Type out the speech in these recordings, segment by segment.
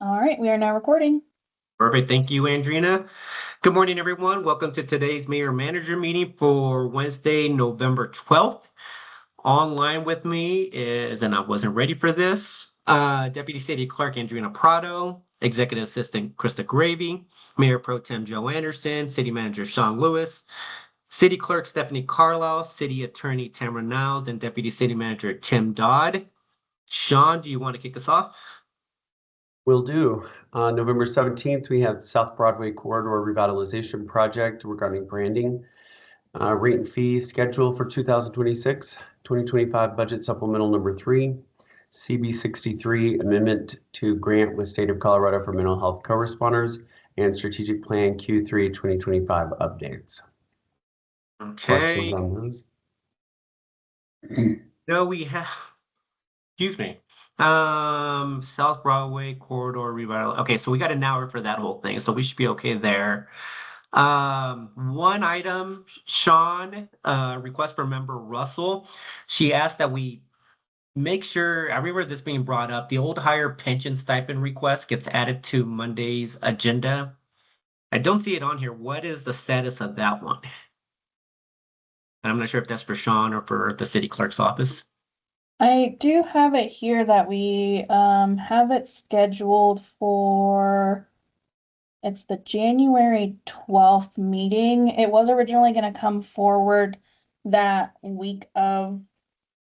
All right, we are now recording. Perfect. Thank you, Andrina. Good morning, everyone. Welcome to today's Mayor Manager meeting for Wednesday, November 12th. Online with me is, and I wasn't ready for this, Deputy City Clerk Andrina Prado, Executive Assistant Krista Gravy, Mayor Pro Tem Joe Anderson, City Manager Sean Lewis, City Clerk Stephanie Carlisle, City Attorney Tamara Niles, and Deputy City Manager Tim Dodd. Sean, do you want to kick us off? Will do. On November 17th, we have the South Broadway Corridor Revitalization Project regarding branding. Rate and fee schedule for 2026-2025 budget supplemental number 3, CB 63 amendment to grant with State of Colorado for mental health co-responders, and strategic plan Q3 2025 updates. Questions Okay. on those? No, we have. Excuse me. South Broadway corridor revital. Okay, so we got an hour for that whole thing, so we should be okay there. One item, Sean, request for member Russell. She asked that we make sure, I remember this being brought up, the old hire pension stipend request gets added to Monday's agenda. I don't see it on here. What is the status of that one? And I'm not sure if that's for Sean or for the city clerk's office. I do have it here that we have it scheduled for it's the January 12th meeting. It was originally going to come forward that week of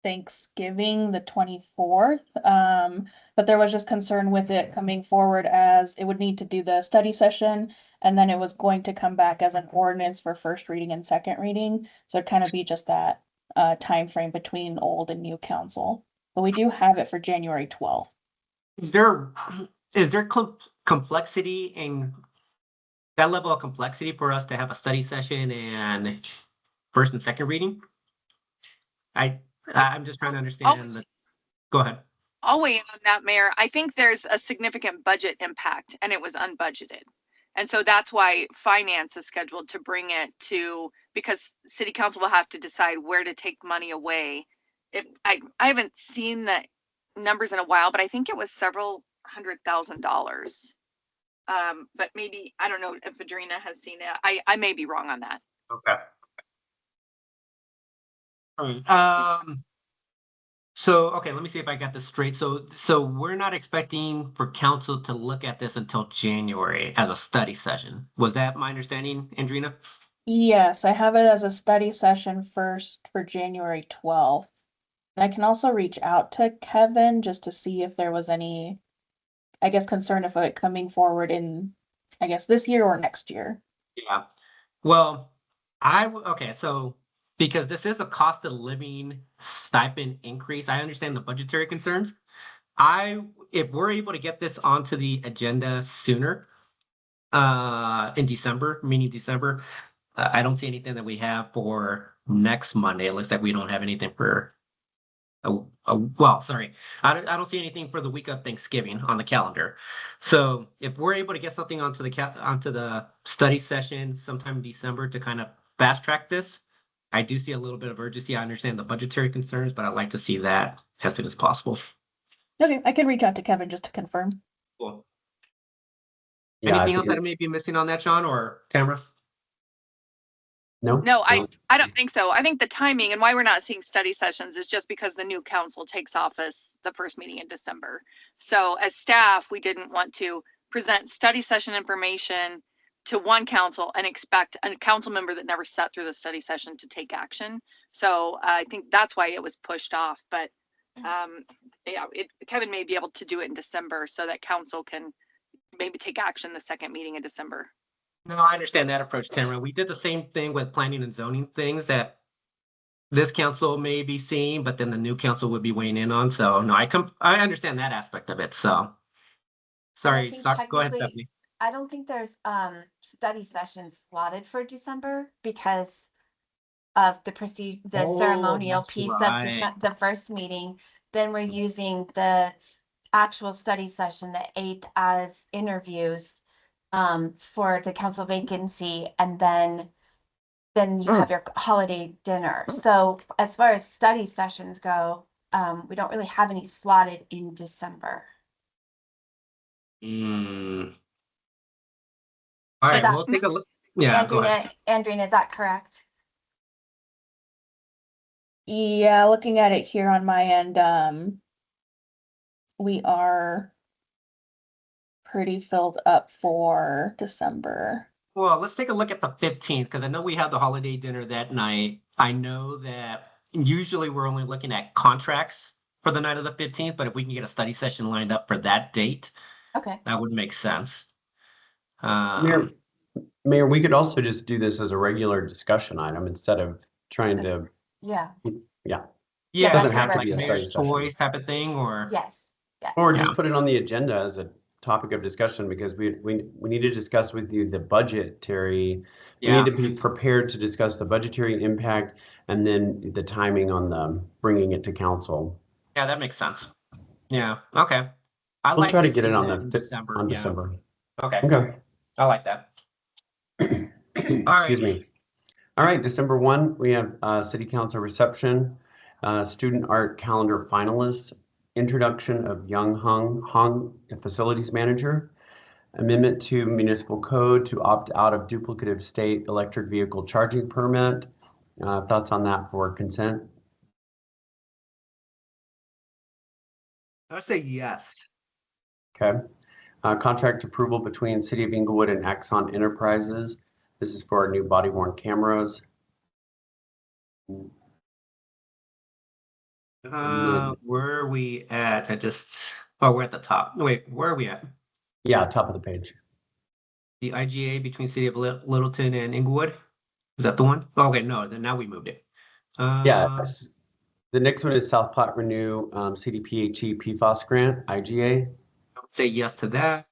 Thanksgiving, the 24th. But there was just concern with it coming forward as it would need to do the study session, and then it was going to come back as an ordinance for first reading and second reading. So it'd kind of be just that time frame between old and new council. But we do have it for January 12th. Is there is there complexity in that level of complexity for us to have a study session and first and second reading? I'm just trying to I'll, understand that. Go ahead. I'll weigh in on that, Mayor. I think there's a significant budget impact and it was unbudgeted. And so that's why finance is scheduled to bring it to, because city council will have to decide where to take money away. I haven't seen the numbers in a while, but I think it was several $100,000. But maybe, I don't know if Adrina has seen it. I may be wrong on that. Okay. All right. So okay, let me see if I got this straight. So we're not expecting for council to look at this until January as a study session. Was that my understanding, Andrina? Yes, I have it as a study session first for January 12th. And I can also reach out to Kevin just to see if there was any, I guess, concern of it coming forward in, I guess, this year or next year. Yeah. Well, okay, so because this is a cost of living stipend increase, I understand the budgetary concerns. If we're able to get this onto the agenda sooner, in December, meaning December, I don't see anything that we have for next Monday. It looks like we don't have anything for well, sorry. I don't see anything for the week of Thanksgiving on the calendar. So if we're able to get something onto the study session sometime in December to kind of fast track this, I do see a little bit of urgency. I understand the budgetary concerns, but I'd like to see that as soon as possible. Okay, I can reach out to Kevin just to confirm. Cool. Yeah, Anything else that I may be missing on that, Sean or Tamara? No, I don't think so. I think the timing and why we're not seeing study sessions is just because the new council takes office the first meeting in December. So as staff, we didn't want to present study session information to one council and expect a council member that never sat through the study session to take action. So I think that's why it was pushed off. But yeah, Kevin may be able to do it in December so that council can maybe take action the second meeting in December. No, I understand that approach, Tamara. We did the same thing with planning and zoning things that this council may be seeing, but then the new council would be weighing in on. So no, I understand that aspect of it. So sorry, go ahead, Stephanie. I don't think there's study sessions slotted for December because of the Oh, ceremonial that's piece right. of the first meeting. Then we're using the actual study session, the 8th, as interviews for the council vacancy, and then you have your holiday dinner. So as far as study sessions go, we don't really have any slotted in December. All right, that- we'll take a look. Yeah, go ahead. Andrina, is that correct? Yeah, looking at it here on my end, we are pretty filled up for December. Well, let's take a look at the 15th, because I know we had the holiday dinner that night. I know that usually we're only looking at contracts for the night of the 15th, but if we can get a study session lined up for that date, Okay. that would make sense. Mayor, we could also just do this as a regular discussion item instead of trying to, Yeah. Yeah, doesn't that's have to like be a study mayor's session. choice type of thing, or Yes. Yes. Or just Yeah. put it on the agenda as a topic of discussion, because we need to discuss with you the budgetary. We yeah, need to be prepared to discuss the budgetary impact and then the timing on the bringing it to council. yeah, that makes sense. Yeah, okay. We'll like try to to get it see on that the in fif- December. on Yeah. December. Okay, Okay. I like that. Excuse me. All right, December 1, we have City Council reception, student art calendar finalists, introduction of Young Hong, the facilities manager, amendment to municipal code to opt out of duplicative state electric vehicle charging permit. Thoughts on that for consent? I would say yes. Okay. Contract approval between City of Inglewood and Axon Enterprises. This is for our new body worn cameras. Where are we at? We're at the top. Wait, where are we at? Yeah, top of the page. The IGA between City of Littleton and Inglewood? Is that the one? Oh, okay, no, then now we moved it. Yes. The next one is South Platte Renew CDPHE PFAS grant, IGA. I would say yes to that.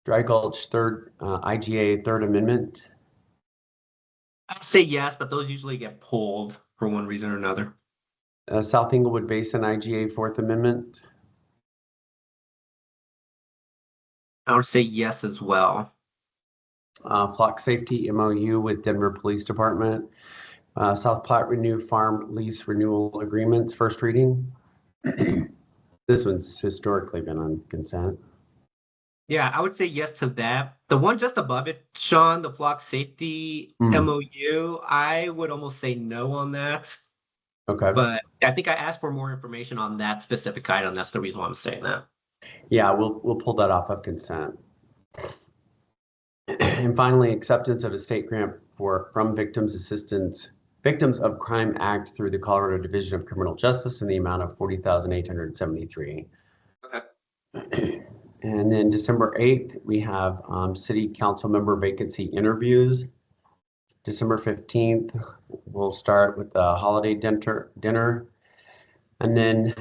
Dry Gulch IGA third amendment. I would say yes, but those usually get pulled for one reason or another. South Inglewood Basin IGA fourth amendment. I would say yes as well. Flock safety MOU with Denver Police Department. South Platte Renew Farm Lease Renewal Agreements, first reading. This one's historically been on consent. Yeah, I would say yes to that. The one just above it, Sean, the flock safety MOU, I would almost say no on that. Okay. But I think I asked for more information on that specific item. That's the reason why I'm saying that. Yeah, we'll pull that off of consent. And finally, acceptance of a state grant from Victims of Crime Act through the Colorado Division of Criminal Justice in the amount of $40,873. Okay. And then December 8th, we have city council member vacancy interviews. December 15th, we'll start with the holiday dinner. And then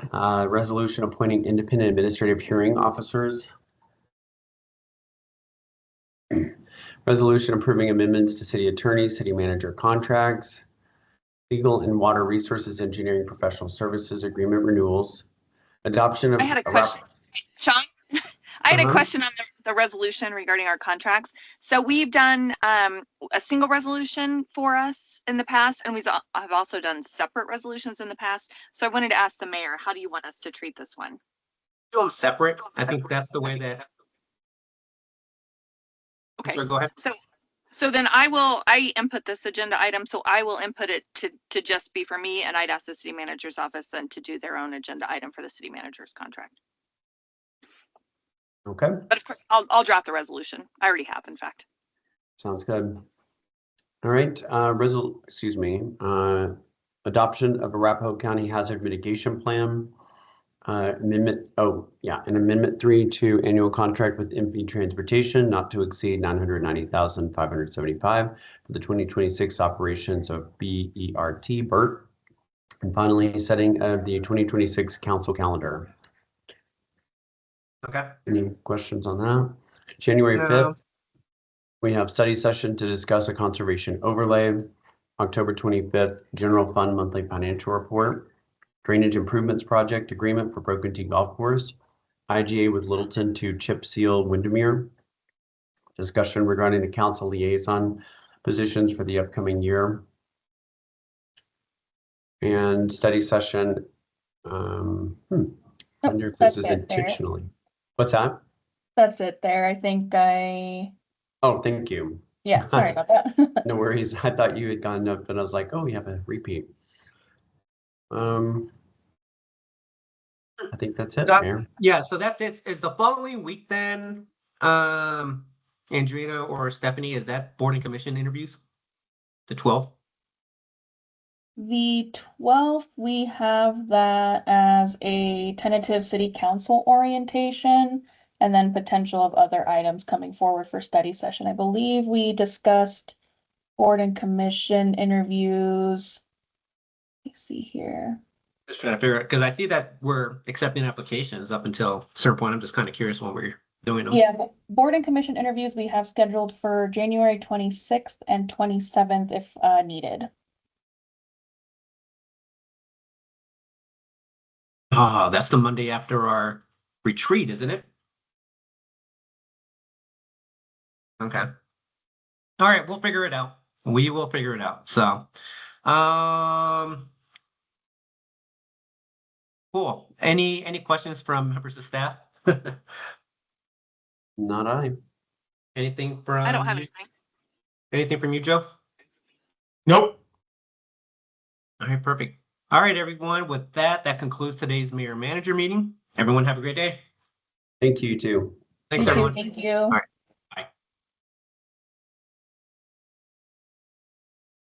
resolution appointing independent administrative hearing officers. Resolution approving amendments to city attorney, city manager contracts, legal and water resources engineering professional services agreement renewals, adoption of. I had a question, Sean. I had a Uh-huh. question on the resolution regarding our contracts. So we've done a single resolution for us in the past, and have also done separate resolutions in the past. So I wanted to ask the mayor, how do you want us to treat this one? Do them separate. I think that's the way that. Okay. Sorry, go ahead. So then I input this agenda item, so I will input it to just be for me, and I'd ask the city manager's office then to do their own agenda item for the city manager's contract. Okay, But of course, I'll drop the resolution. I already have, in fact. sounds good. All right, adoption of Arapahoe County Hazard Mitigation Plan. Amendment 3 to annual contract with MP Transportation not to exceed $990,575 for the 2026 operations of BERT. And finally, setting of the 2026 council calendar. Okay. Any questions on that? January No. 5th, we have study session to discuss a conservation overlay. October 25th, general fund monthly financial report. Drainage improvements project agreement for Broken T Golf Course. IGA with Littleton to chip seal Windermere. Discussion regarding the council liaison positions for the upcoming year. And study session. I wonder if this that's is it, Barrett. intentionally. What's that? That's it there. I think Oh, thank you. yeah, sorry about that. No worries. I thought you had gone up, and I was like, oh, you have a repeat. I think that's it, So- Mayor. Yeah, so that's it. Is the following week then, Andrea or Stephanie, is that board and commission interviews? The 12th? The 12th, we have that as a tentative city council orientation and then potential of other items coming forward for study session. I believe we discussed board and commission interviews. Let me see here. Just trying to figure out, because I see that we're accepting applications up until a certain point. I'm just kind of curious when we're doing them. Yeah, board and commission interviews we have scheduled for January 26th and 27th if needed. Oh, that's the Monday after our retreat, isn't it? Okay. All right, we'll figure it out. We will figure it out. So, cool. Any questions from members of staff? Not I. Anything from I don't have you? anything. Anything from you, Joe? Nope. All right, perfect. All right, everyone. With that, that concludes today's mayor manager meeting. Everyone have a great day. Thank you too. Thanks, You too, everyone. thank you. All right.